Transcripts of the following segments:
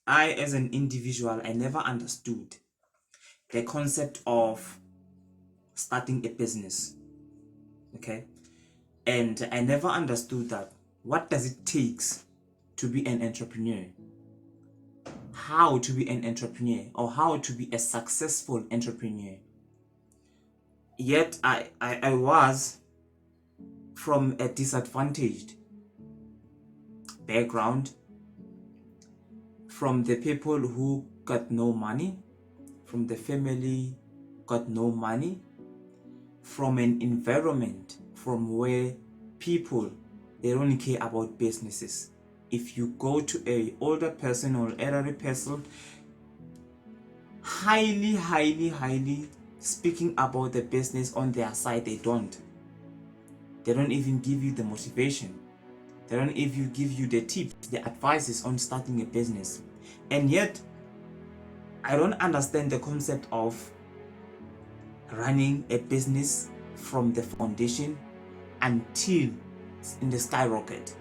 I, as an individual, I never understood the concept of starting a business. Okay. And I never understood that what does it takes to be an entrepreneur, how to be an entrepreneur, or how to be a successful entrepreneur. Yet I was from a disadvantaged background, from the people who got no money, from the family got no money, from an environment from where people, they don't care about businesses. If you go to a older person or elderly person, highly speaking about the business on their side, they don't even give you the motivation. They don't even give you the tips, the advices on starting a business. And yet I don't understand the concept of running a business from the foundation until it's in the skyrocket.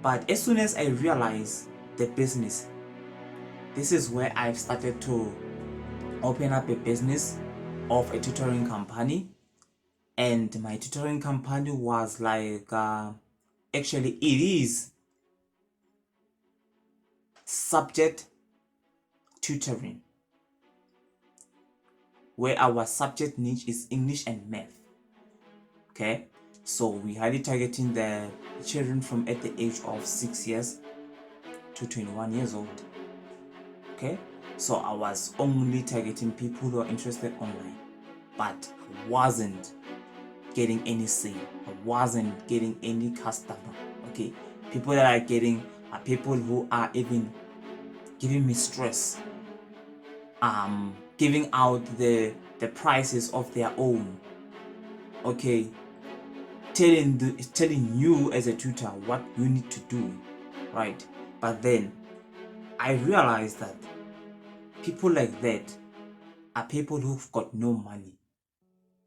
But as soon as I realize the business, this is where I've started to open up a business of a tutoring company. And my tutoring company was like, actually it is subject tutoring, where our subject niche is English and math. Okay, so we highly targeting the children from at the age of 6 years to 21 years old. Okay, so I was only targeting people who are interested online, but wasn't getting any sale. I wasn't getting any customer. Okay, people that are getting are people who are even giving me stress, giving out the prices of their own. Okay, telling you as a tutor what you need to do, right? But then I realized that people like that are people who've got no money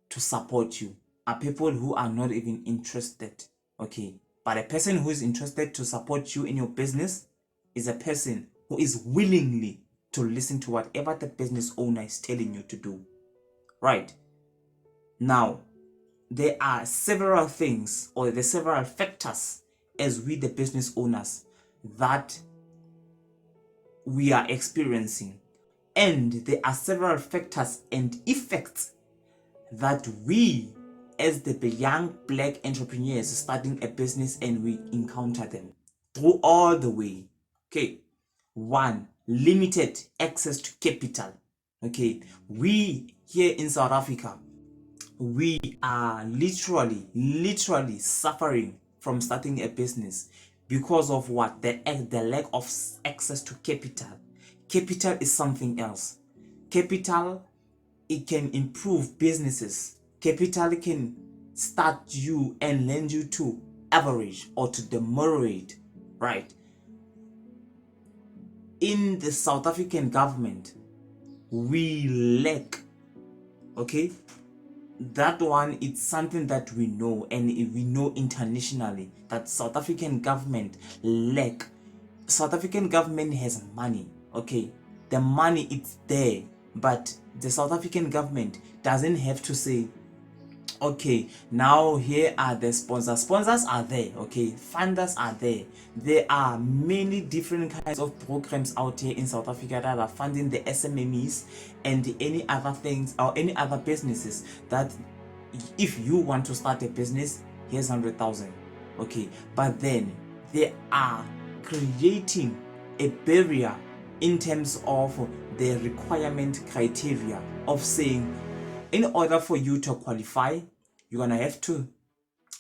to support you, are people who are not even interested. Okay, but a person who is interested to support you in your business is a person who is willingly to listen to whatever the business owner is telling you to do, right? Now, there are several things, or the several factors as we the business owners that we are experiencing, and there are several factors and effects that we as the young black entrepreneurs starting a business and we encounter them through all the way. Okay, one, limited access to capital. Okay, we here in South Africa, we are literally suffering from starting a business because of what? The lack of access to capital. Capital is something else. Capital, it can improve businesses. Capital can start you and lend you to average or to the moderate, right? In the South African government, we lack, okay, that one, it's something that we know, and we know internationally that South African government lack. South African government has money, okay, the money, it's there, but the South African government doesn't have to say, okay, now here are the sponsors. Sponsors are there, okay, funders are there. There are many different kinds of programs out here in South Africa that are funding the SMMEs and any other things or any other businesses that if you want to start a business, here's 100,000. Okay, but then they are creating a barrier in terms of the requirement criteria of saying, in order for you to qualify, you're gonna have to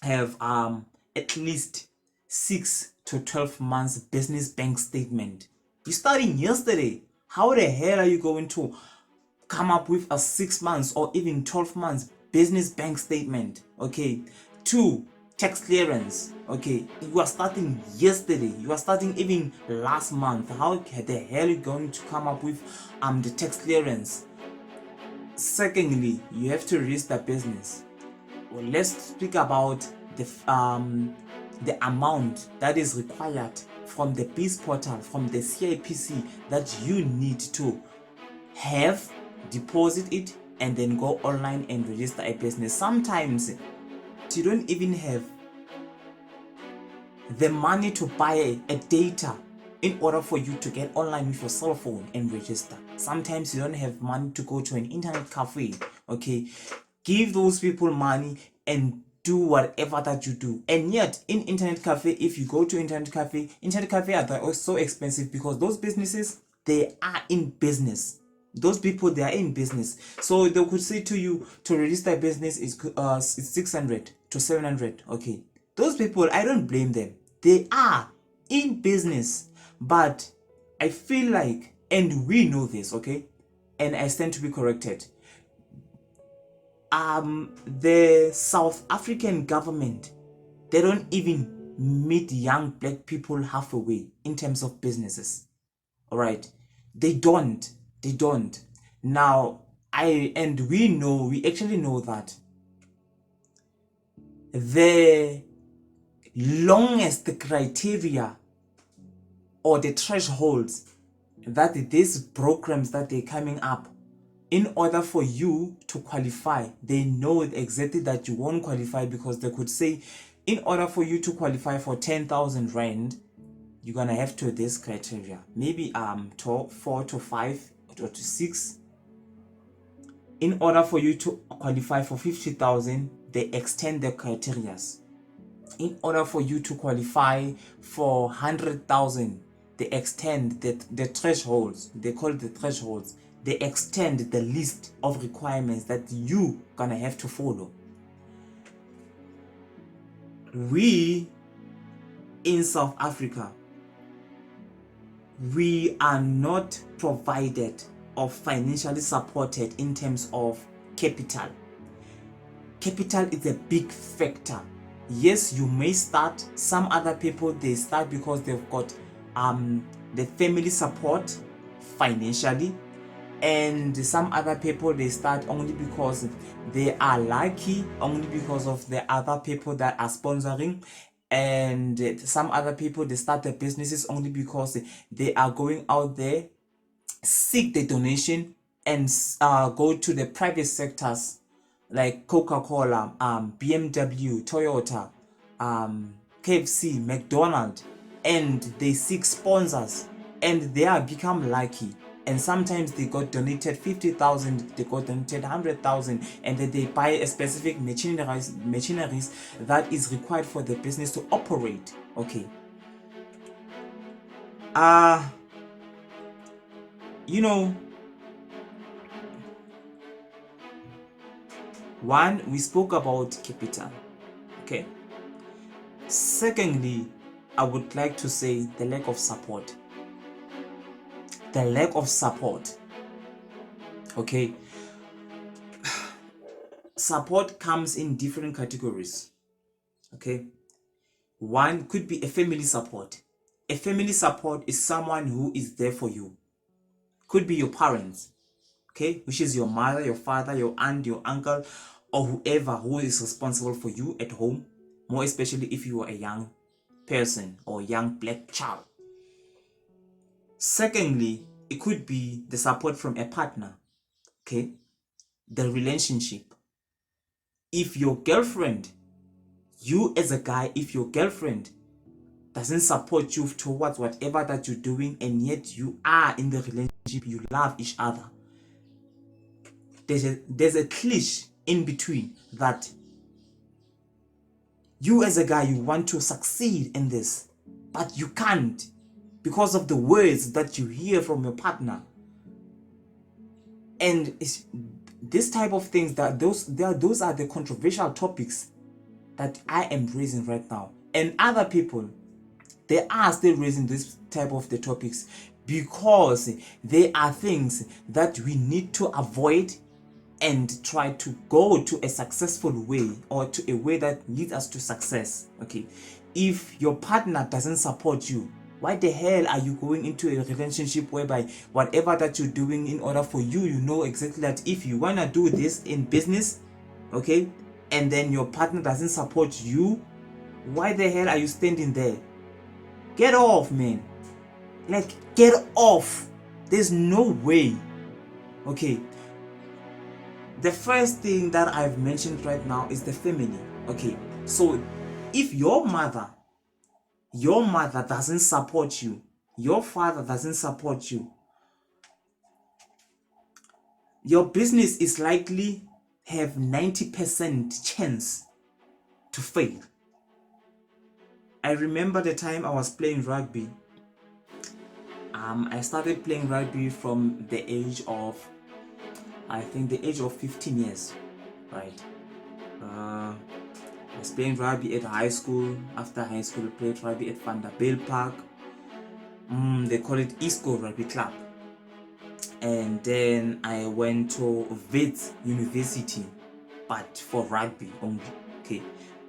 have at least 6 to 12 months business bank statement. You're starting yesterday. How the hell are you going to come up with a 6 months or even 12 months business bank statement? Okay, 2, tax clearance. Okay, you are starting yesterday, you are starting even last month. How the hell are you going to come up with the tax clearance? Secondly, you have to register business. Well, let's speak about the amount that is required from the Biz Portal, from the CIPC that you need to have, deposit it, and then go online and register a business. Sometimes you don't even have the money to buy a data in order for you to get online with your cell phone and register. Sometimes you don't have money to go to an internet cafe. Okay, give those people money and do whatever that you do. And yet in internet cafe, if you go to internet cafe are so expensive because those businesses, they are in business. Those people, they are in business. So they could say to you, to register a business is 600 to 700. Okay, those people, I don't blame them. They are in business. But I feel like, and we know this, okay, and I stand to be corrected, the South African government, they don't even meet young black people halfway in terms of businesses. All right, they don't. Now, we actually know that the longest criteria or the thresholds that these programs that they're coming up, in order for you to qualify, they know exactly that you won't qualify, because they could say, in order for you to qualify for 10,000 rand, you're gonna have to this criteria, maybe 4 to 5 or to 6. In order for you to qualify for 50,000, they extend the criteria. In order for you to qualify for 100,000, they extend the thresholds. They call it the thresholds. They extend the list of requirements that you gonna have to follow. We in South Africa, we are not provided or financially supported in terms of capital. Capital is a big factor. Yes, you may start. Some other people, they start because they've got the family support financially, and some other people, they start only because they are lucky, only because of the other people that are sponsoring. And some other people, they start their businesses only because they are going out there, seek the donation, and go to the private sectors like Coca-Cola, BMW, Toyota, KFC, McDonald's, and they seek sponsors, and they are become lucky. And sometimes they got donated 50,000, they got donated 100,000, and then they buy a specific machineries that is required for the business to operate. Okay. You know, one, we spoke about capital. Okay. Secondly, I would like to say the lack of support. The lack of support. Okay. Support comes in different categories. Okay. One could be a family support. A family support is someone who is there for you. Could be your parents, okay, which is your mother, your father, your aunt, your uncle, or whoever who is responsible for you at home, more especially if you are a young person or young black child. Secondly, it could be the support from a partner, okay, the relationship. If your girlfriend, you as a guy, if your girlfriend doesn't support you towards whatever that you're doing, and yet you are in the relationship, you love each other, there's a cliche in between that you as a guy, you want to succeed in this, but you can't because of the words that you hear from your partner. And it's this type of things, that those are the controversial topics that I am raising right now. And other people, they are still raising this type of the topics because they are things that we need to avoid and try to go to a successful way, or to a way that leads us to success. Okay, if your partner doesn't support you, why the hell are you going into a relationship whereby whatever that you're doing, in order for you, you know exactly that if you want to do this in business, okay, and then your partner doesn't support you, why the hell are you standing there? Get off, man. Like, get off. There's no way. Okay. The first thing that I've mentioned right now is the family. Okay. So if your mother doesn't support you, your father doesn't support you, your business is likely have 90% chance to fail. I remember the time I was playing rugby. I started playing rugby from the age of, I think, the age of 15 years, right? I was playing rugby at high school. After high school, I played rugby at Vanderbilt Park. They call it Isco Rugby Club. And then I went to Wits University, but for rugby only. Okay.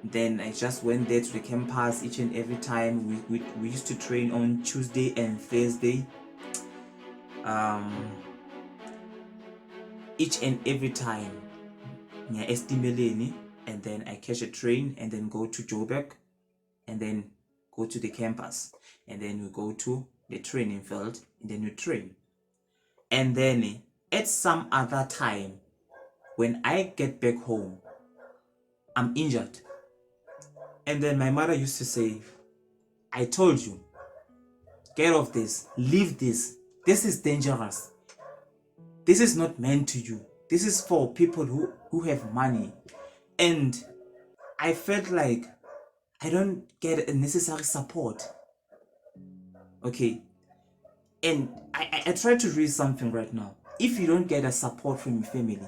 Then I just went there to the campus each and every time. We used to train on Tuesday and Thursday. Each and every time, near Estimeleni, and then I catch a train and then go to Joburg, and then go to the campus, and then we go to the training field, and then we train. And then at some other time, when I get back home, I'm injured. And then my mother used to say, I told you, get off this, leave this. This is dangerous. This is not meant to you. This is for people who have money. And I felt like I don't get a necessary support. Okay. And I try to read something right now. If you don't get a support from your family,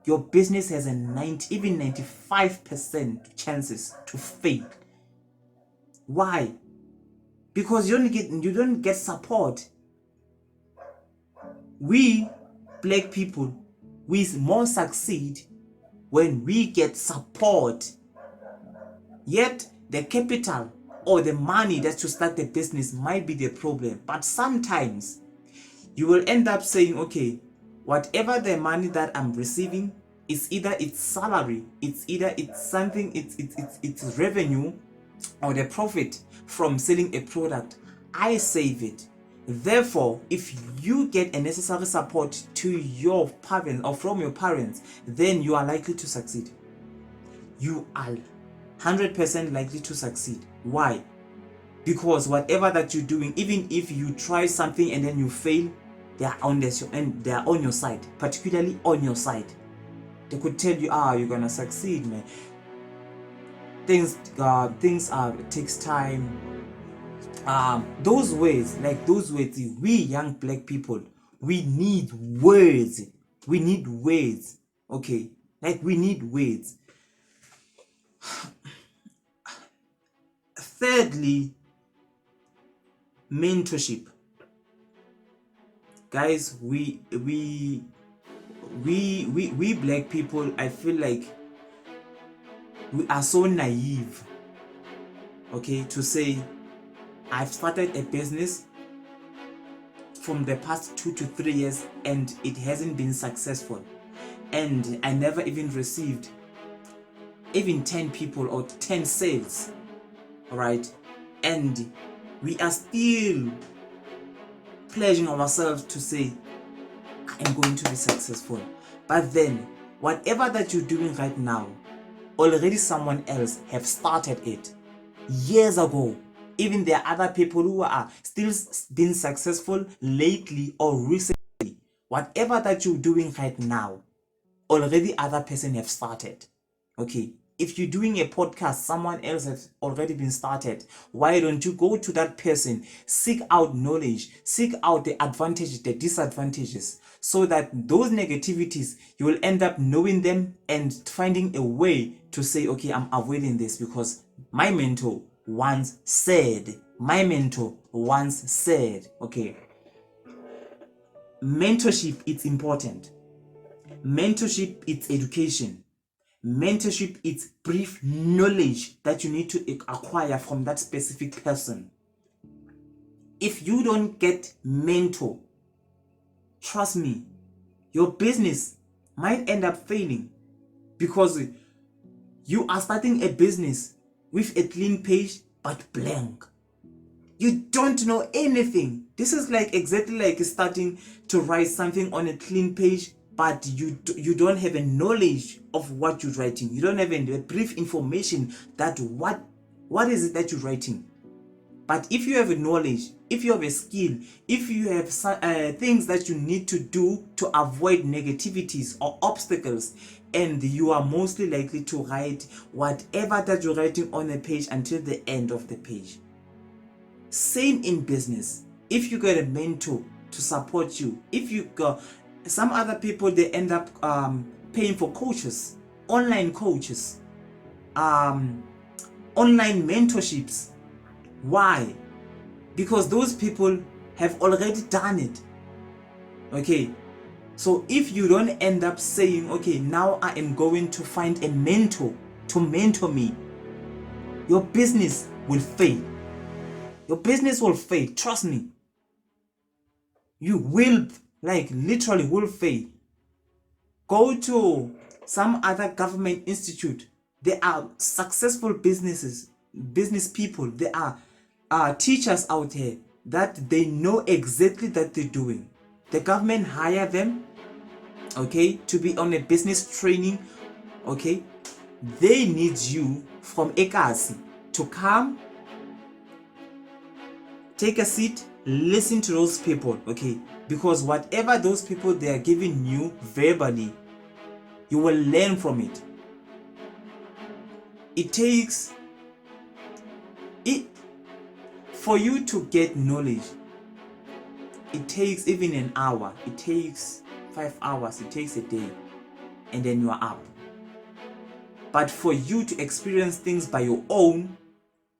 your business has a 90, even 95% chances to fail. Why? Because you don't get support. We black people, we more succeed when we get support. Yet the capital or the money that's to start the business might be the problem. But sometimes you will end up saying, okay, whatever the money that I'm receiving is either it's salary, it's something, it's revenue or the profit from selling a product. I save it. Therefore, if you get a necessary support to your parents or from your parents, then you are likely to succeed. You are 100% likely to succeed. Why? Because whatever that you're doing, even if you try something and then you fail, they are on your side, particularly on your side. They could tell you, you're gonna succeed, man. Things takes time. Those words, we young black people, we need words. We need words. Okay, like we need words. Thirdly, mentorship. Guys, we black people, I feel like we are so naive, okay, to say I've started a business from the past 2 to 3 years and it hasn't been successful, and I never even received even 10 people or 10 sales. All right, and we are still pledging ourselves to say I'm going to be successful. But then whatever that you're doing right now, already someone else have started it years ago. Even there are other people who are still being successful lately or recently. Whatever that you're doing right now, already other person have started. Okay, if you're doing a podcast, someone else has already been started. Why don't you go to that person, seek out knowledge, seek out the advantages, the disadvantages, so that those negativities, you will end up knowing them and finding a way to say, okay, I'm avoiding this because my mentor once said, okay. Mentorship, it's important. Mentorship, it's education. Mentorship, it's brief knowledge that you need to acquire from that specific person. If you don't get mentor, trust me, your business might end up failing because you are starting a business with a clean page but blank. You don't know anything. This is like exactly like starting to write something on a clean page, but you don't have a knowledge of what you're writing. You don't have a brief information that what is it that you're writing. But if you have a knowledge, if you have a skill, if you have things that you need to do to avoid negativities or obstacles, and you are mostly likely to write whatever that you're writing on the page until the end of the page. Same in business. If you got a mentor to support you, if you got some other people, they end up paying for coaches, online coaches, online mentorships. Why? Because those people have already done it. Okay, so if you don't end up saying, okay, now I am going to find a mentor to mentor me, your business will fail. Your business will fail. Trust me. You will, like, literally will fail. Go to some other government institute. There are successful business people. There are teachers out here that they know exactly that they're doing. The government hire them, okay, to be on a business training, okay. They need you from Ekasi to come, take a seat, listen to those people, okay, because whatever those people they are giving you verbally, you will learn from it. It takes it for you to get knowledge. It takes even an hour, it takes 5 hours, it takes a day, and then you are up. But for you to experience things by your own,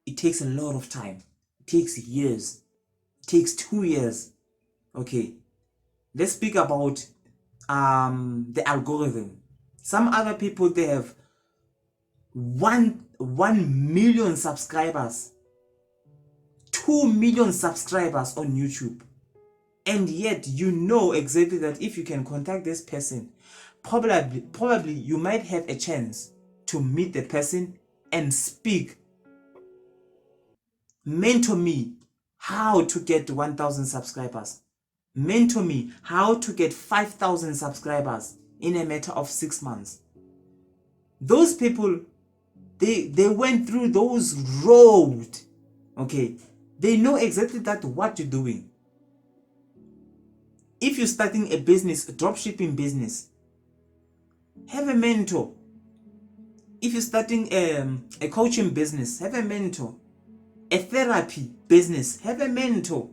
it takes a lot of time. It takes years. It takes 2 years. Okay, let's speak about the algorithm. Some other people, they have 1 million subscribers, 2 million subscribers on YouTube, and yet you know exactly that if you can contact this person, probably you might have a chance to meet the person and speak. Mentor me how to get 1,000 subscribers. Mentor me how to get 5,000 subscribers in a matter of 6 months. Those people, they went through those roads. Okay, they know exactly that what you're doing. If you're starting a business, a dropshipping business, have a mentor. If you're starting a coaching business, have a mentor. A therapy business, have a mentor.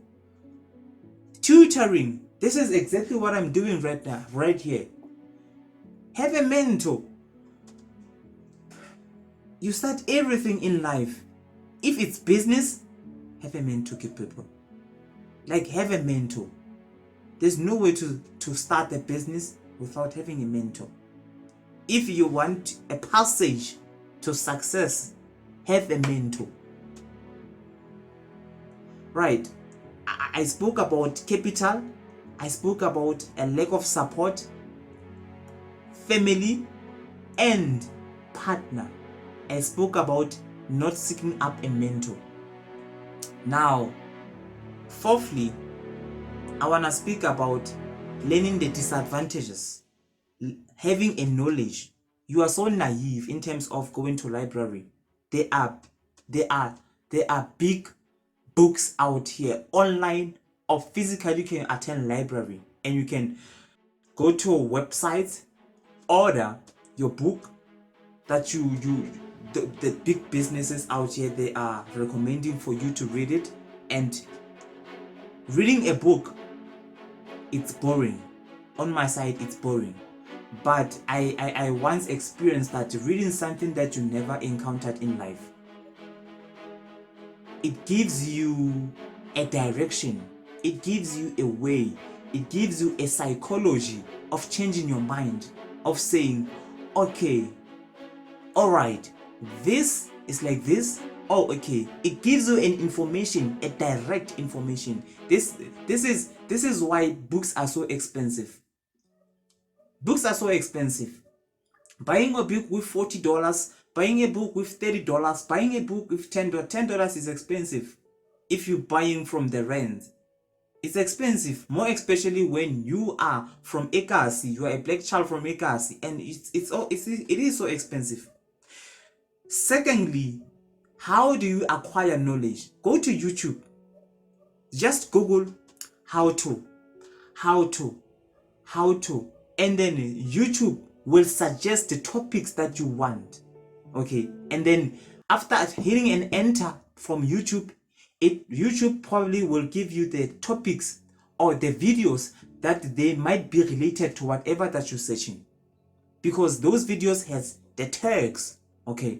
Tutoring, this is exactly what I'm doing right now, right here. Have a mentor. You start everything in life. If it's business, have a mentor, people. Like, have a mentor. There's no way to start a business without having a mentor. If you want a passage to success, have a mentor. Right, I spoke about capital, I spoke about a lack of support, family, and partner. I spoke about not seeking up a mentor. Now, fourthly, I want to speak about learning the disadvantages. Having a knowledge. You are so naive in terms of going to library. There are big books out here, online or physically. You can attend library and you can go to a website, order your book that the big businesses out here, they are recommending for you to read it. And reading a book, it's boring. On my side, it's boring. But I once experienced that reading something that you never encountered in life, it gives you a direction, it gives you a way, it gives you a psychology of changing your mind, of saying, okay, all right, this is like this. Oh, okay, it gives you an information, a direct information. This is why books are so expensive. Books are so expensive. Buying a book with $40, buying a book with $30, buying a book with $10 is expensive. if you're buying from the rand, it's expensive, more especially when you are from Ekasi, you are a black child from Ekasi, and it is so expensive. Secondly, how do you acquire knowledge? Go to YouTube. Just Google how to, and then YouTube will suggest the topics that you want. Okay, and then after hitting an enter from YouTube, YouTube probably will give you the topics or the videos that they might be related to whatever that you're searching, because those videos has the tags. Okay,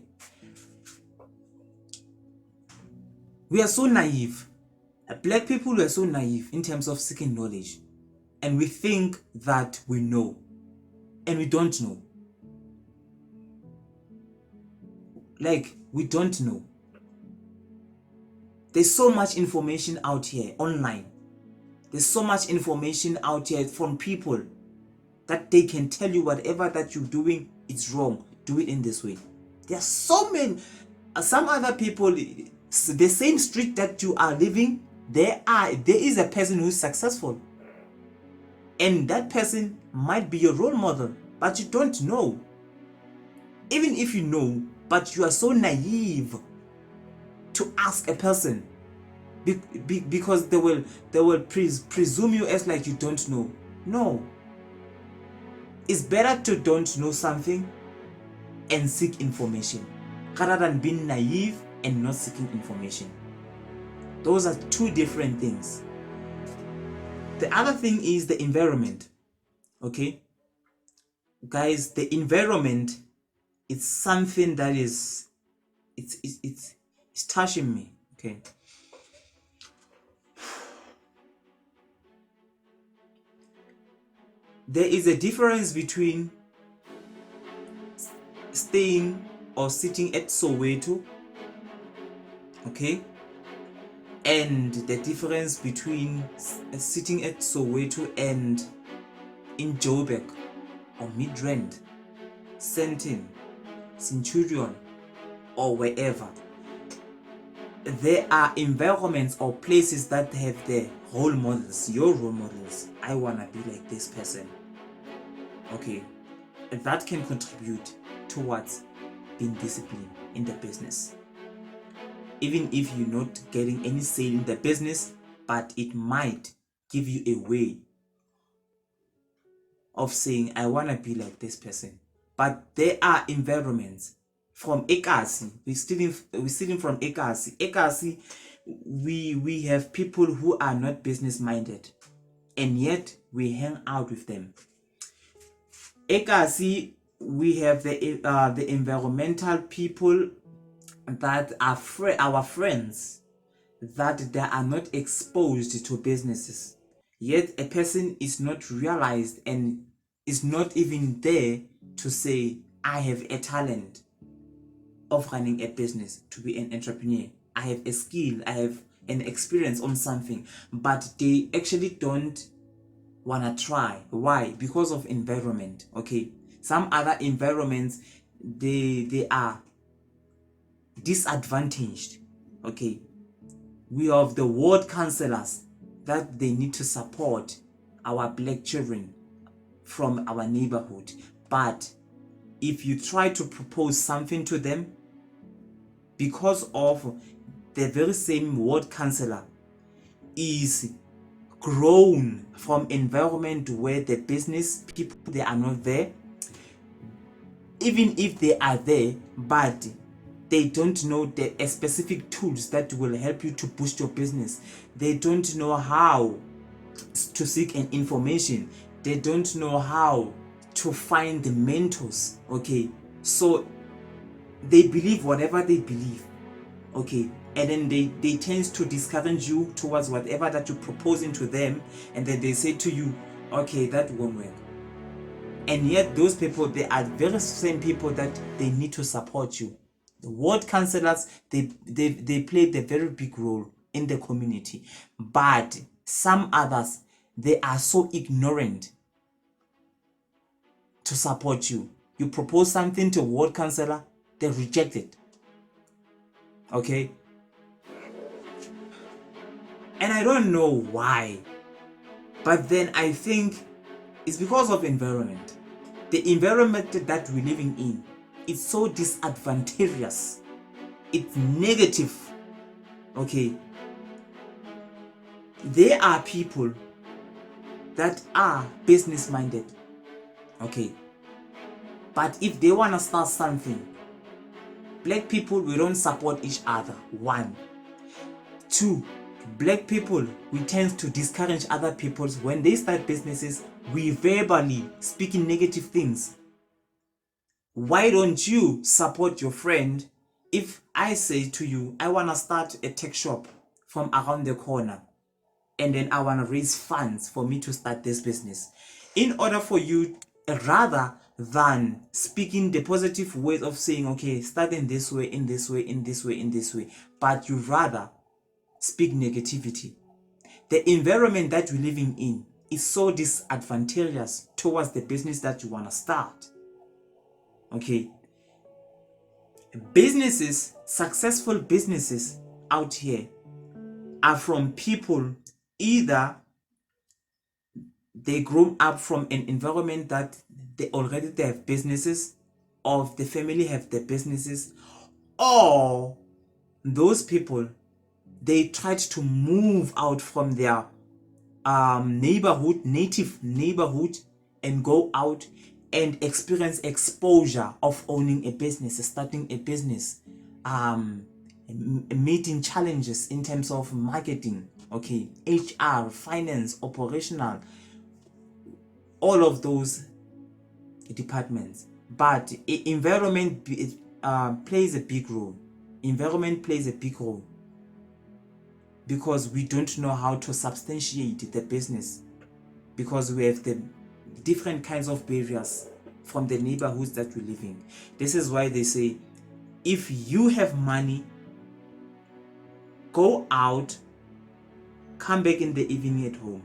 we are so naive. Black people are so naive in terms of seeking knowledge, and we think that we know, and we don't know. Like, we don't know. There's so much information out here online. There's so much information out here from people that they can tell you whatever that you're doing is wrong. Do it in this way. There are so many. Some other people, the same street that you are living, there is a person who's successful, and that person might be your role model, but you don't know. Even if you know, but you are so naive to ask a person, because they will presume you as like you don't know. No, it's better to don't know something and seek information rather than being naive and not seeking information. Those are two different things. The other thing is the environment. Okay, guys, the environment, it's something that is it's touching me. Okay, there is a difference between staying or sitting at Soweto, okay, and the difference between sitting at Soweto and in Joburg or Midrand, Sandton, Centurion, or wherever. There are environments or places that have their role models, your role models. I wanna be like this person. Okay, that can contribute towards being disciplined in the business. Even if you're not getting any sale in the business, but it might give you a way of saying, I want to be like this person. But there are environments from Ekasi. We're stealing from Ekasi. Ekasi, we have people who are not business minded, and yet we hang out with them. Ekasi, we have the environmental people that are our friends, that they are not exposed to businesses, yet a person is not realized and is not even there to say, I have a talent of running a business, to be an entrepreneur, I have a skill, I have an experience on something, but they actually don't wanna try. Why? Because of environment. Okay, some other environments, they are disadvantaged. Okay, we have the ward councillors that they need to support our black children from our neighborhood, but if you try to propose something to them, because of the very same ward councillor is grown from environment where the business people, they are not there, even if they are there, but they don't know the specific tools that will help you to boost your business. They don't know how to seek an information. They don't know how to find the mentors. Okay, so they believe whatever they believe. Okay, and then they tend to discourage you towards whatever that you're proposing to them, and then they say to you, okay, that won't work. And yet those people, they are very same people that they need to support you. The ward councillors, they play the very big role in the community, but some others, they are so ignorant to support you. You propose something to a ward councillor, they reject it. Okay, And I don't know why, but then I think it's because of environment. The environment that we're living in is so disadvantageous. It's negative. Okay. There are people that are business minded. Okay. But if they want to start something, black people, we don't support each other. 1. 2, black people, we tend to discourage other people when they start businesses. We verbally speaking negative things. Why don't you support your friend? If I say to you, I want to start a tech shop from around the corner, and then I want to raise funds for me to start this business, in order for you, rather than speaking the positive ways of saying, okay, start in this way, in this way, in this way, in this way, but you rather speak negativity. The environment that you're living in is so disadvantageous towards the business that you want to start. Okay. Businesses, successful businesses out here are from people, either they grew up from an environment that they have businesses, or the family have their businesses, or those people, they tried to move out from their native neighborhood, and go out and experience exposure of owning a business, starting a business, meeting challenges in terms of marketing, okay, HR, finance, operational, all of those departments. But environment plays a big role. Environment plays a big role because we don't know how to substantiate the business, because we have the different kinds of barriers from the neighborhoods that we live in. This is why they say, if you have money, go out, come back in the evening at home.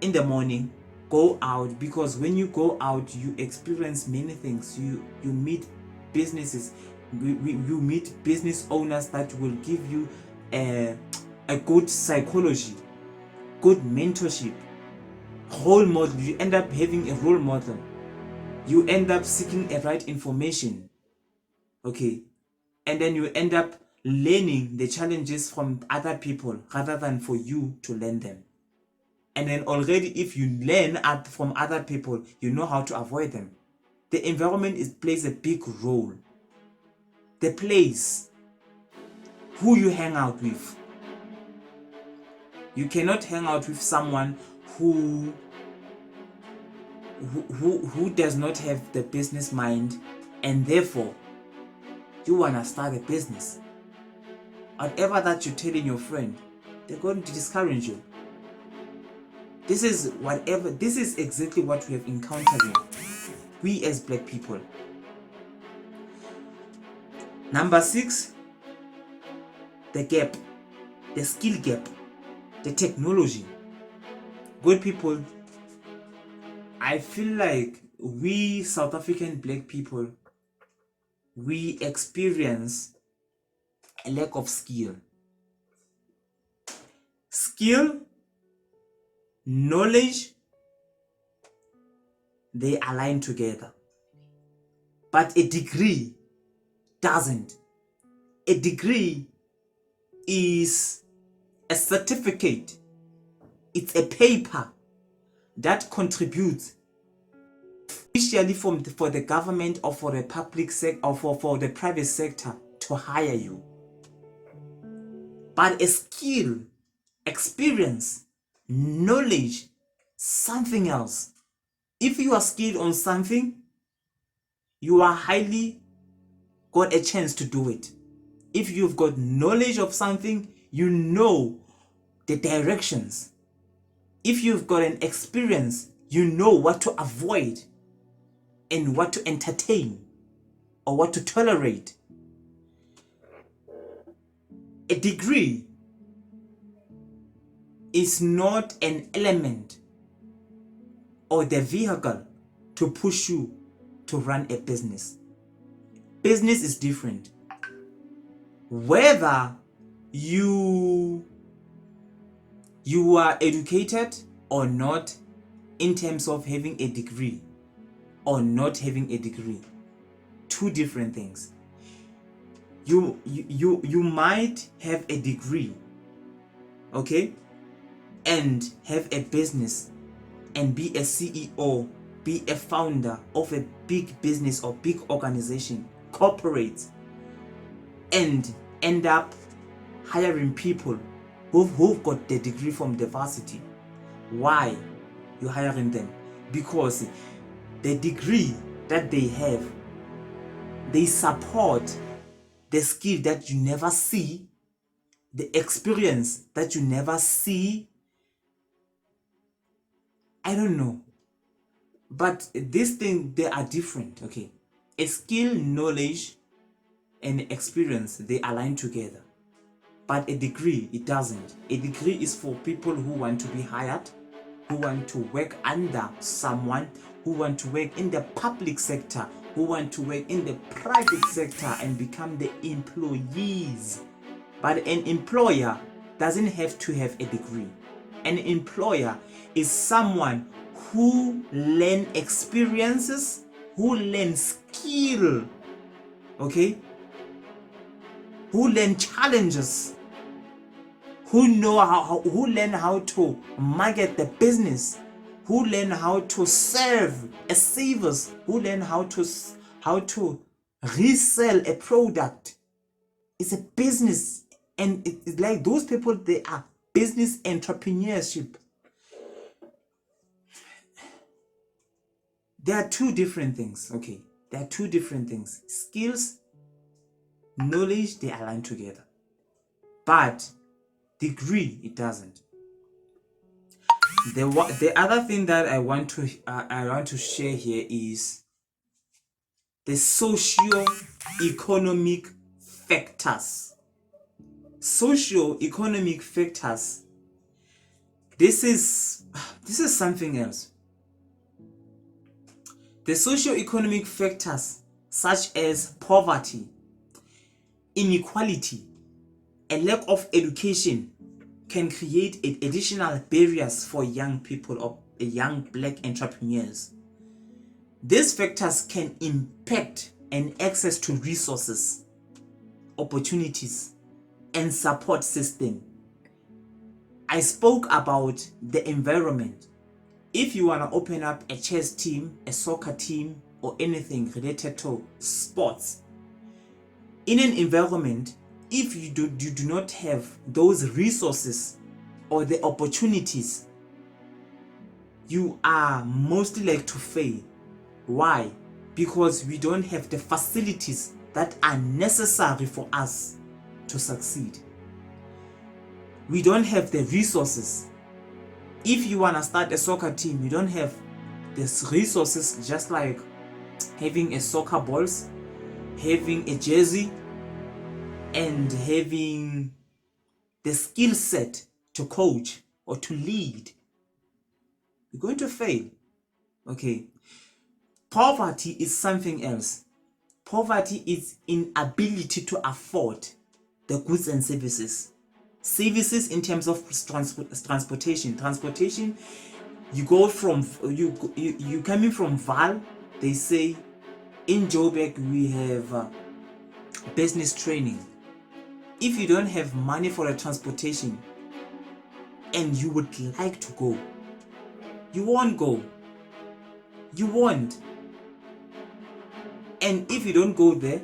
In the morning, go out, because when you go out, you experience many things. You meet businesses, you meet business owners that will give you a good psychology, good mentorship, role model. You end up having a role model. You end up seeking a right information, okay, and then you end up learning the challenges from other people rather than for you to learn them. And then already, if you learn from other people, you know how to avoid them. The environment plays a big role. The place, who you hang out with. You cannot hang out with someone who does not have the business mind, and therefore you want to start a business. Whatever that you're telling your friend, they're going to discourage you. This is exactly what we have encountered, we as black people. Number 6, the gap, the skill gap, the technology. Good people, I feel like we South African black people, we experience a lack of skill. Skill, knowledge, they align together. But a degree doesn't. A degree is a certificate. It's a paper that contributes, especially for the government or for the public sector or for the private sector to hire you. But a skill, experience, knowledge, something else. If you are skilled on something, you are highly got a chance to do it. If you've got knowledge of something, you know the directions. If you've got an experience, you know what to avoid and what to entertain or what to tolerate. A degree is not an element or the vehicle to push you to run a business. Business is different. Whether you You are educated or not in terms of having a degree or not having a degree. Two different things. You might have a degree, okay, and have a business and be a CEO, be a founder of a big business or big organization, corporate, and end up hiring people who've got the degree from the varsity. Why you hiring them? Because the degree that they have, they support the skill that you never see, the experience that you never see. I don't know, but this thing, they are different. Okay, a skill, knowledge, and experience, they align together, but a degree, it doesn't. A degree is for people who want to be hired, who want to work under someone, who want to work in the public sector, who want to work in the private sector and become the employees. But an employer doesn't have to have a degree. An employer is someone who learn experiences, who learn skill, okay, who learn challenges, who learn how to market the business, who learn how to serve as savers, who learn how to resell a product. It's a business, and it's like those people, they are business entrepreneurship. There are two different things, okay? There are two different things. Skills, knowledge, they align together. But degree, it doesn't. The other thing that I want to share here is the socio-economic factors. Socio-economic factors. This is something else. The socio-economic factors such as poverty, inequality, a lack of education can create additional barriers for young people or young black entrepreneurs. These factors can impact an access to resources, opportunities, and support system. I spoke about the environment. If you want to open up a chess team, a soccer team, or anything related to sports, in an environment, if you do not have those resources or the opportunities, you are mostly like to fail. Why? Because we don't have the facilities that are necessary for us to succeed. We don't have the resources. If you want to start a soccer team, you don't have these resources, just like having a soccer balls, having a jersey, and having the skill set to coach or to lead. You're going to fail. Okay. Poverty is something else. Poverty is inability to afford the goods and services. Services in terms of transportation. You go from you coming from Val. They say in Joburg we have business training. If you don't have money for a transportation and you would like to go, you won't go. You won't. And if you don't go there,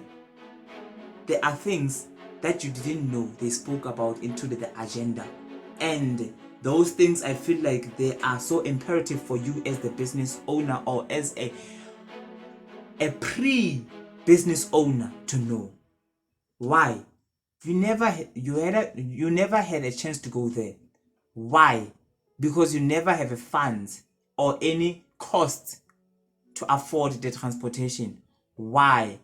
there are things that you didn't know they spoke about into the agenda. And those things, I feel like they are so imperative for you as the business owner or as a pre-business owner to know. Why? You never had a chance to go there. Why? Because you never have a funds or any cost to afford the transportation. Why?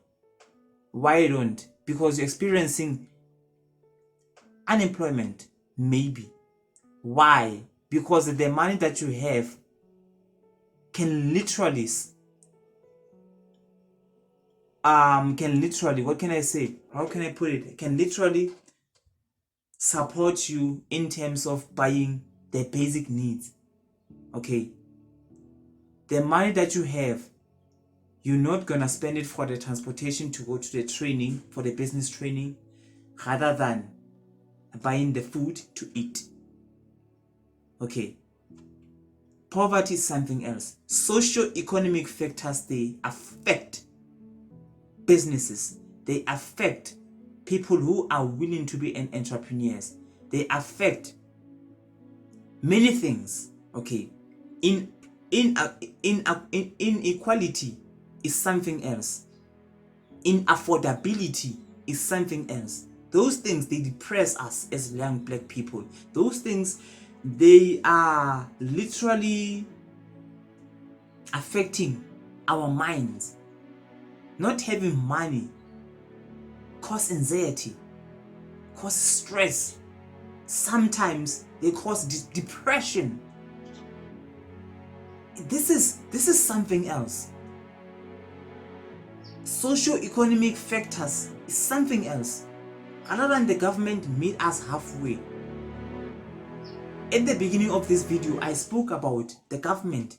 Why don't? Because you're experiencing unemployment, maybe. Why? Because the money that you have can literally, what can I say? How can I put it? Can literally support you in terms of buying their basic needs. Okay, the money that you have, you're not gonna spend it for the transportation to go to the training, for the business training, rather than buying the food to eat. Okay, poverty is something else. Socio-economic factors, they affect businesses, they affect people who are willing to be an entrepreneurs, they affect many things. Okay, inequality is something else. Inaffordability is something else. Those things, they depress us as young black people. Those things, they are literally affecting our minds. Not having money cause anxiety, cause stress. Sometimes they cause depression. This is something else. Socio-economic factors is something else. Rather than the government meet us halfway. At the beginning of this video, I spoke about the government.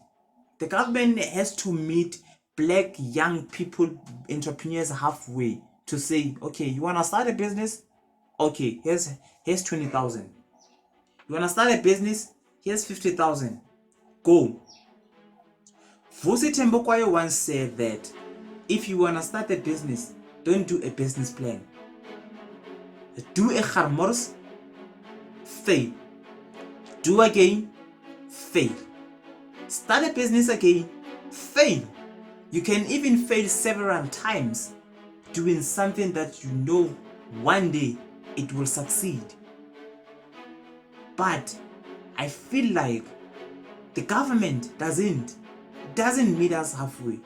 The government has to meet black young people, entrepreneurs halfway, to say, okay, you want to start a business? Okay, here's 20,000. You want to start a business? Here's 50,000. Go. Vusi Thembekwayo once said that if you want to start a business, don't do a business plan. Do a kharmors, fail. Do again, fail. Start a business again, fail. You can even fail several times doing something that you know one day it will succeed. But I feel like the government doesn't meet us halfway.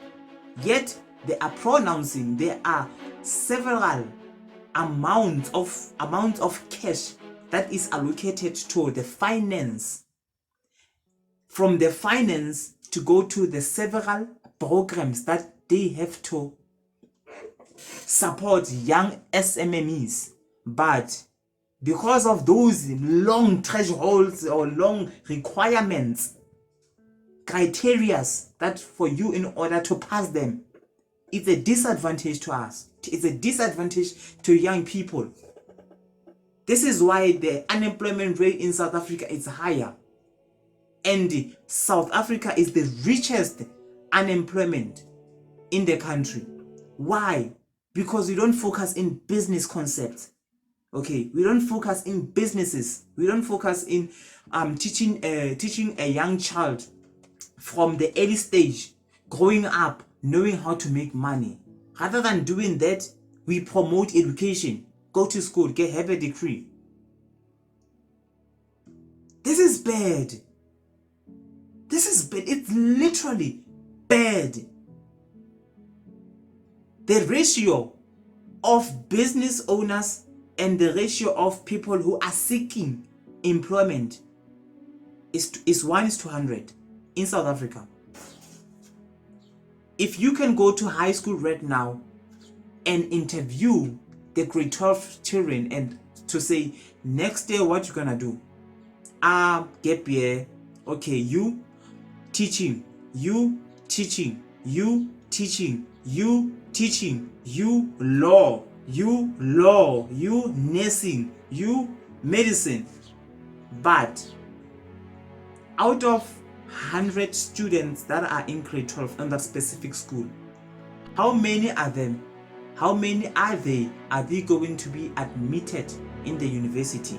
Yet they are pronouncing there are several amounts of cash that is allocated to the finance, from the finance to go to the several programs that they have to support young SMMEs. But because of those long thresholds or long requirements, criterias that for you in order to pass them, it's a disadvantage to us. It's a disadvantage to young people. This is why the unemployment rate in South Africa is higher. And South Africa is the richest unemployment in the country. Why? Because we don't focus in business concepts. Okay, we don't focus in businesses. We don't focus in teaching a young child from the early stage, growing up, knowing how to make money. Rather than doing that, we promote education. Go to school, have a degree. This is bad. This is bad. It's literally bad. The ratio of business owners and the ratio of people who are seeking employment is 1:100 in South Africa. If you can go to high school right now and interview the grade 12 children and to say, next year what you gonna do? Gap year. Okay, you teaching, you teaching, you teaching, you teaching, you law, you nursing, you medicine. But out of 100 students that are in grade 12 in that specific school, how many are them? How many are they going to be admitted in the university?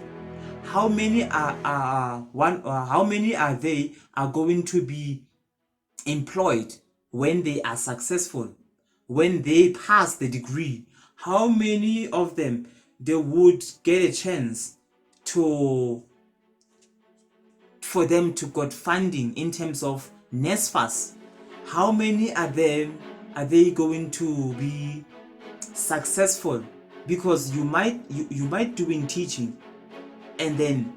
How many how many are they going to be employed when they are successful, when they pass the degree? How many of them they would get a chance for them to get funding in terms of NSFAS? How many are they going to be successful? Because you might doing teaching and then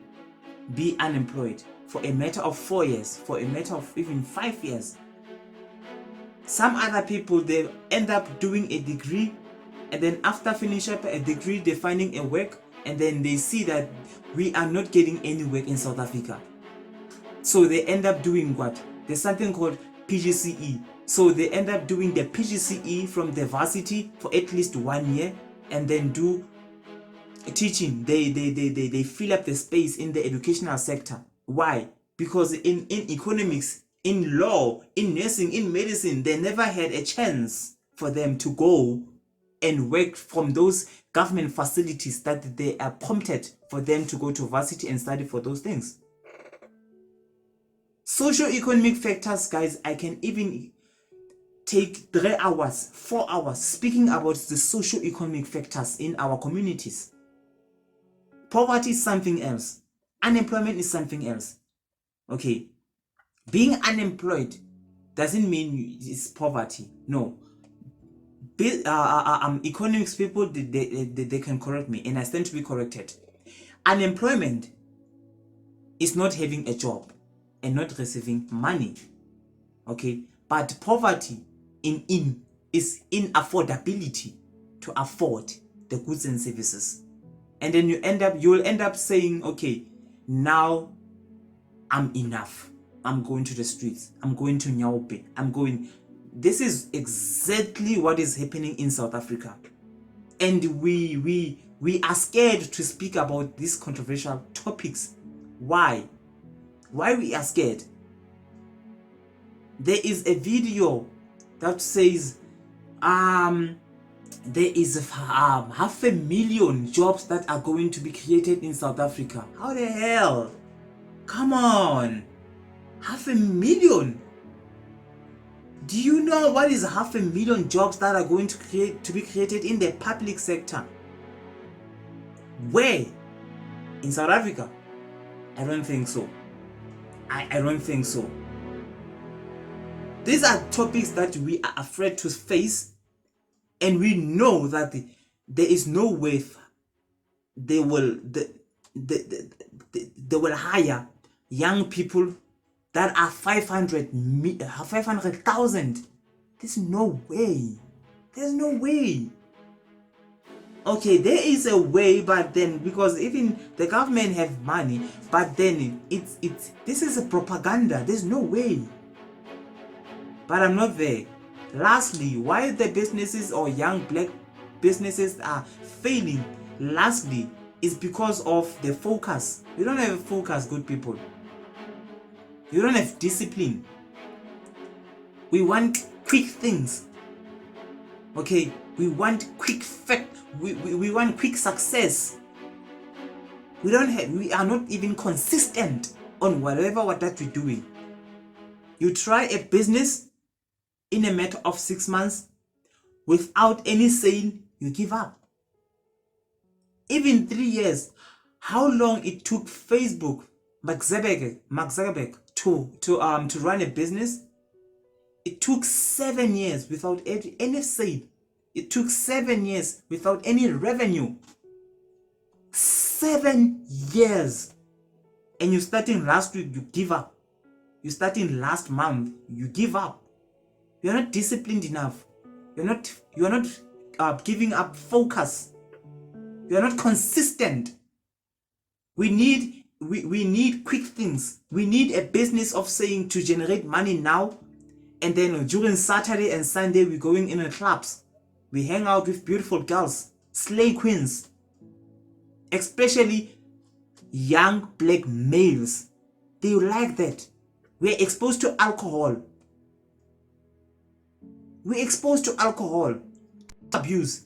be unemployed for a matter of 4 years, for a matter of even 5 years. Some other people, they end up doing a degree, and then after finishing up a degree, they're finding a work, and then they see that we are not getting any work in South Africa. So they end up doing what? There's something called PGCE. So they end up doing the PGCE from the varsity for at least 1 year and then do teaching. They fill up the space in the educational sector. Why? Because in economics, in law, in nursing, in medicine, they never had a chance for them to go and work from those government facilities that they are prompted for them to go to varsity and study for those things. Socio-economic factors, guys, I can even take 3 hours, 4 hours speaking about the socio-economic factors in our communities. Poverty is something else. Unemployment is something else. Okay. Being unemployed doesn't mean it's poverty. No. Economics people, they can correct me, and I stand to be corrected. Unemployment is not having a job and not receiving money. Okay. But poverty is inaffordability to afford the goods and services. And then you will end up saying, okay, now I'm enough. I'm going to the streets. I'm going to Nyaope. This is exactly what is happening in South Africa. And we are scared to speak about these controversial topics. Why? Why we are scared? There is a video that says there is 500,000 jobs that are going to be created in South Africa. How the hell? Come on. 500,000. Do you know what is 500,000 jobs that are going to be created in the public sector? Where? In South Africa? I don't think so. I don't think so. These are topics that we are afraid to face, and we know that there is no way they will hire young people that are 500,000. There's no way. There's no way. Okay, there is a way, but then because even the government have money, but then this is a propaganda. There's no way. But I'm not there. Lastly, why the businesses or young black businesses are failing, lastly, is because of the focus. You don't have focus, good people. You don't have discipline. We want quick things. Okay, we want quick we want quick success. We are not even consistent on whatever that we're doing. You try a business in a matter of 6 months, without any sale, you give up. Even 3 years. How long it took Facebook, Mark Zuckerberg to run a business? It took 7 years without any sale. It took 7 years without any revenue. 7 years. And you're starting last week, you give up. You're starting last month, you give up. You're not disciplined enough. You're not giving up focus. You're not consistent. We need quick things. We need a business of saying to generate money now, and then during Saturday and Sunday we're going in the clubs. We hang out with beautiful girls, slay queens, especially young black males. They like that. We're exposed to alcohol. We're exposed to alcohol abuse,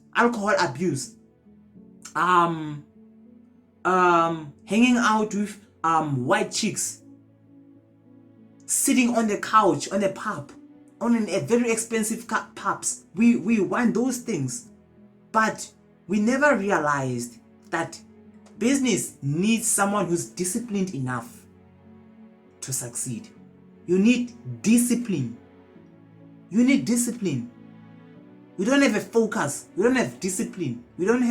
hanging out with white chicks, sitting on the couch on a pub, on a very expensive pubs. We want those things, but we never realized that business needs someone who's disciplined enough to succeed. You need discipline. You need discipline. We don't have a focus. We don't have discipline. We don't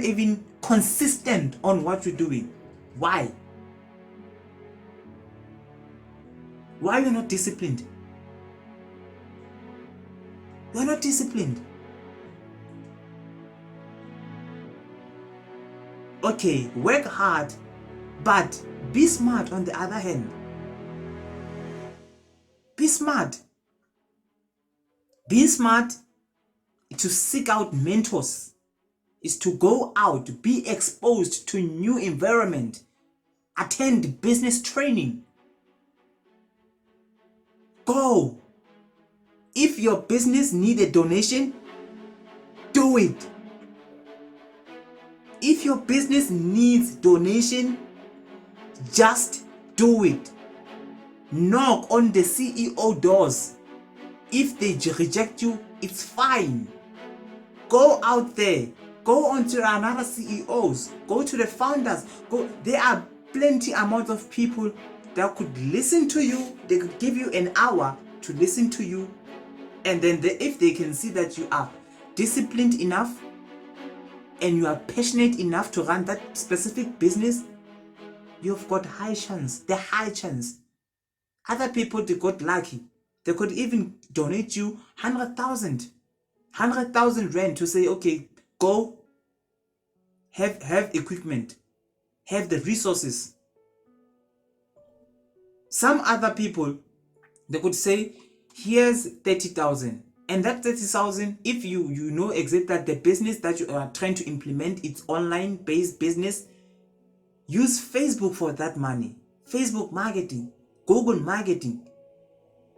even consistent on what we're doing. Why? Why are you not disciplined? You're not disciplined. Okay, work hard, but Be smart on the other hand. Be smart. Being smart to seek out mentors is to go out, be exposed to new environment, attend business training. Go. If your business need a donation, do it. If your business needs donation, just do it. Knock on the CEO doors. If they reject you, it's fine. Go out there. Go on to another CEOs. Go to the founders. Go. There are plenty amount of people that could listen to you. They could give you an hour to listen to you. And then if they can see that you are disciplined enough and you are passionate enough to run that specific business, you've got high chance. The high chance. Other people, they got lucky. They could even donate you 100,000 rand to say, okay, go have equipment, have the resources. Some other people, they could say, here's 30,000. And that 30,000, if you know exactly that the business that you are trying to implement, it's online based business, use Facebook for that money. Facebook marketing, Google marketing,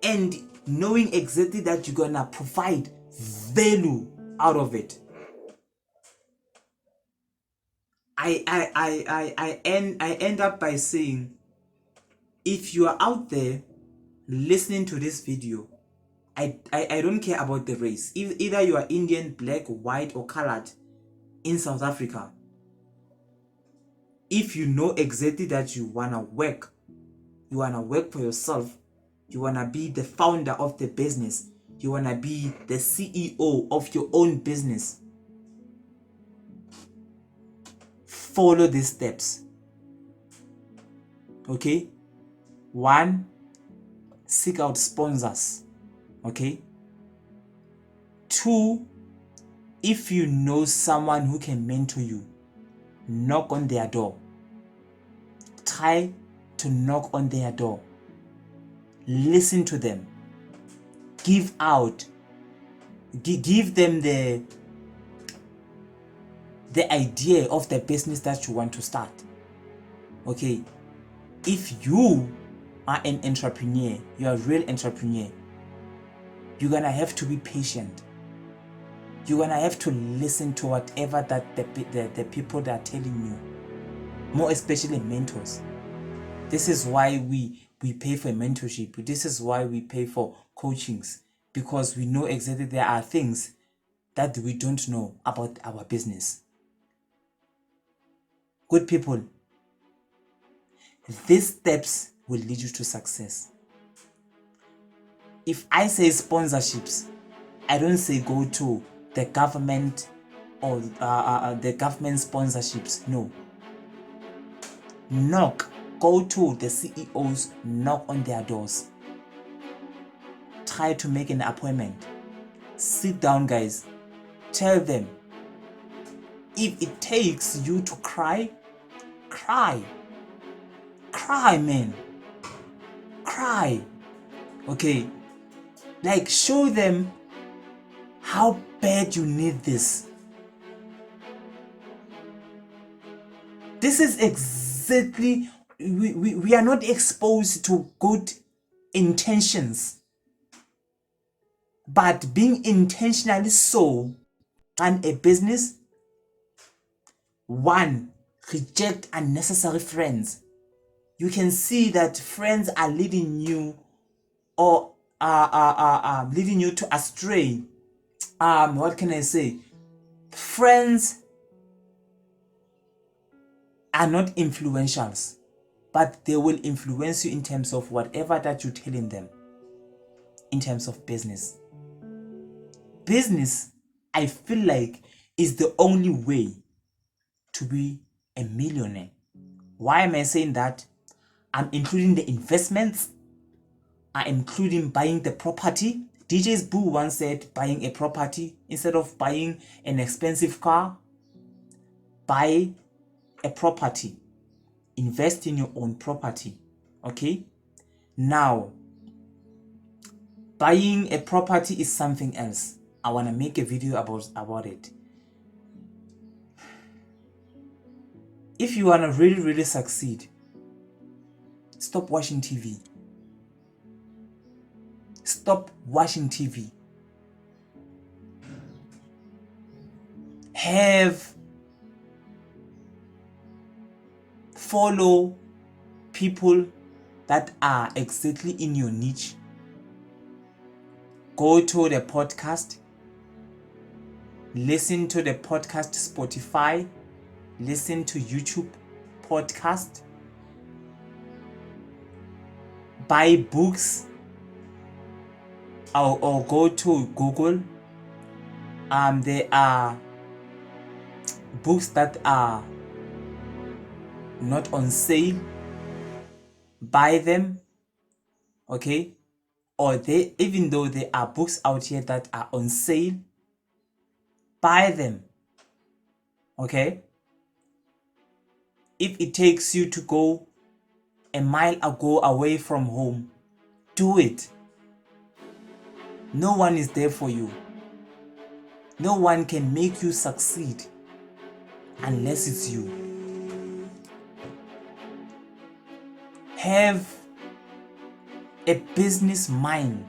and knowing exactly that you're gonna provide value out of it. I end up by saying, if you are out there listening to this video, I don't care about the race. Either you are Indian, black, white, or colored in South Africa. If you know exactly that you wanna work for yourself, you wanna be the founder of the business, you wanna be the CEO of your own business, follow these steps. Okay? 1, seek out sponsors. Okay? 2, if you know someone who can mentor you, knock on their door. Try to knock on their door. Listen to them. Give them the idea of the business that you want to start. Okay? If you are an entrepreneur, you're a real entrepreneur, you're gonna have to be patient. You're gonna have to listen to whatever that the people that are telling you, more especially mentors. This is why we pay for mentorship. This is why we pay for coachings, because we know exactly there are things that we don't know about our business. Good people, these steps will lead you to success. If I say sponsorships, I don't say go to the government or the government sponsorships. No. Go to the CEOs, knock on their doors. Try to make an appointment. Sit down, guys. Tell them. If it takes you to cry, cry. Cry, man. Cry. Okay? Like, show them how bad you need this. This is exactly, we are not exposed to good intentions, but being intentionally so run a business. 1, reject unnecessary friends. You can see that friends are leading you or leading you to astray. What can I say? Friends are not influentials, but they will influence you in terms of whatever that you're telling them in terms of business. Business, I feel like, is the only way to be a millionaire. Why am I saying that? I'm including the investments. I'm including buying the property. DJ's Boo once said, buying a property instead of buying an expensive car, buy a property. invest in your own property. Okay, now buying a property is something else. I want to make a video about it. If you want to really succeed, stop watching TV. Stop watching TV. Follow people that are exactly in your niche. Go to the podcast, listen to the podcast Spotify, listen to YouTube podcast, buy books, or go to Google. There are books that are not on sale. Buy them, okay? Or even though there are books out here that are on sale, buy them, okay? If it takes you to go a mile away from home, do it. No one is there for you. No one can make you succeed unless it's you. Have a business mind.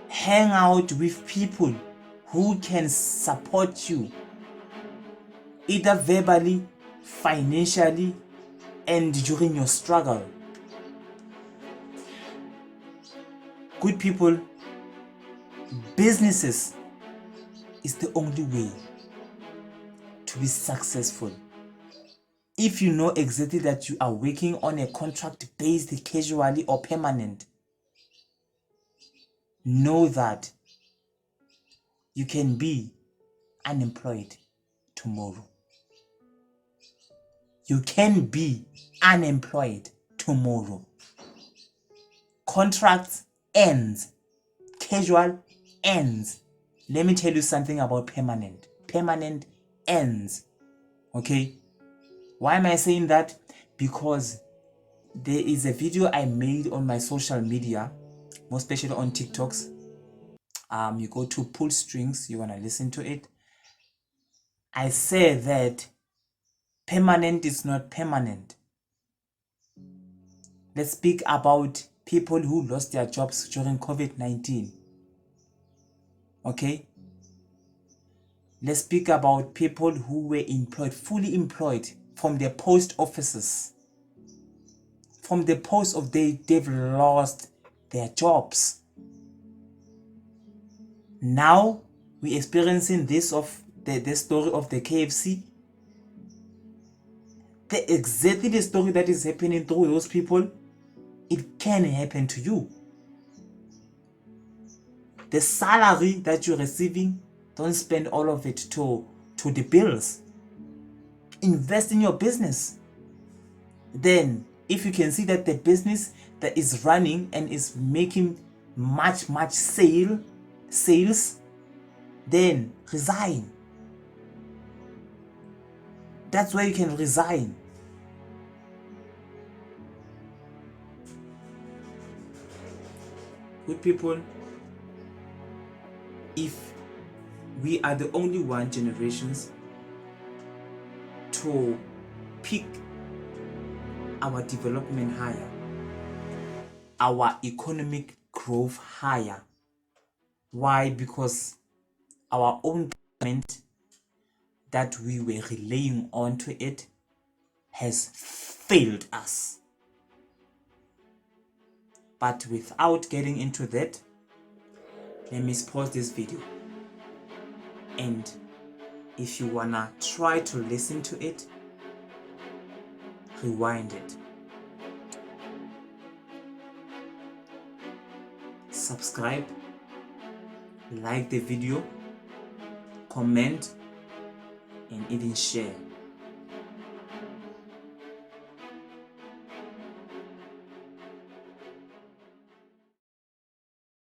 Hang out with people who can support you, either verbally, financially, and during your struggle. Good people, businesses is the only way to be successful. If you know exactly that you are working on a contract based, casually or permanent, know that you can be unemployed tomorrow. You can be unemployed tomorrow. Contracts ends, casual ends. Let me tell you something about permanent. Permanent ends. Okay? Why am I saying that? Because there is a video I made on my social media, most especially on TikToks. You go to Pull Strings, you want to listen to it. I say that permanent is not permanent. Let's speak about people who lost their jobs during COVID-19. Okay? Let's speak about people who were employed, fully employed from their post offices. From the post of they've lost their jobs. Now we're experiencing this of the story of the KFC. Exactly the story that is happening to those people, it can happen to you. The salary that you're receiving, don't spend all of it to the bills. Invest in your business. Then, if you can see that the business that is running and is making much sales, then resign. That's where you can resign. Good people, if we are the only one generations to pick our development higher, our economic growth higher. Why? Because our own government that we were relying on to it has failed us. But without getting into that, let me pause this video. And if you wanna try to listen to it, rewind it. Subscribe, like the video, comment, and even share.